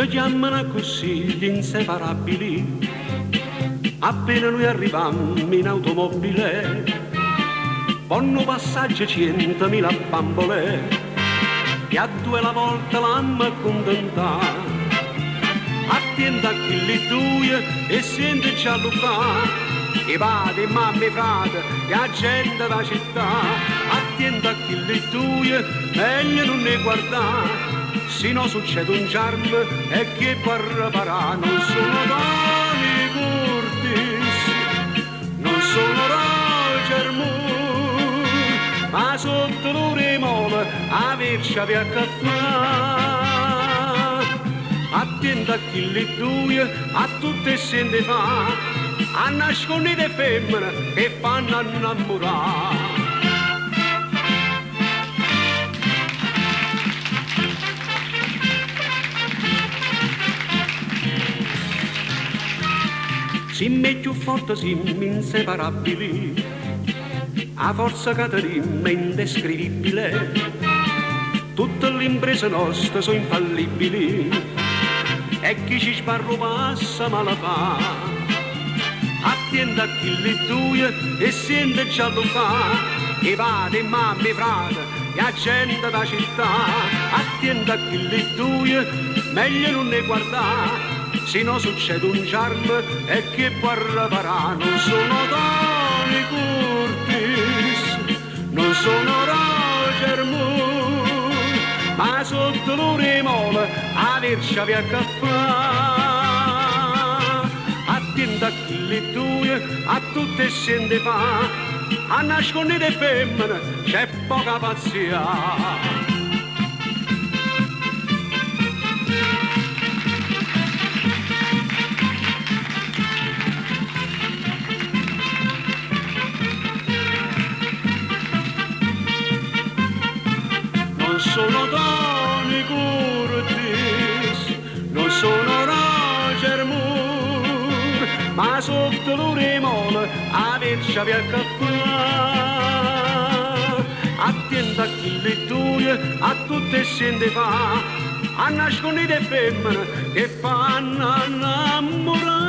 ci chiamano così gli inseparabili. Appena noi arrivammo in automobile, vanno passaggio 100.000 bambole, che a due la volta l'hanno accontentata. Attenta a chi li due e sente già lucca, i padri, mamma e frate, e la gente della città. Attenta a chi li due, meglio non ne guardare, se no succede un charme e chi può riparare. Non sono Tony Curtis, non sono Roger Moore, ma sotto l'uremole a vercia per caffè. Attenta a chi li due, a tutte sente fa, a nascondere femmine che fanno innamorare. Siamo più forti, siamo inseparabili, a forza Caterina è indescrivibile, tutte le imprese nostre sono infallibili, e chi ci sparro passa ma la fa. Attenta a chi li due e sente già lo fa, i padri, mamma e frate, e la gente della città. Attenta a chi li due, meglio non ne guardare, se no succede un charme e chi può riparare. Non sono Tony Curtis, non sono Roger Moore, ma sotto l'uremole a vercia per caffè. Attenta a chi li due, a tutte sente fa, a nascondere femmine c'è poca pazzia. Non sono Tony Curtis, non sono Roger Moore, ma sotto l'uremole a vercia per caffè. Attenta a chi li due, a tutte sente fa, a nascondere femmine che fanno innamorare.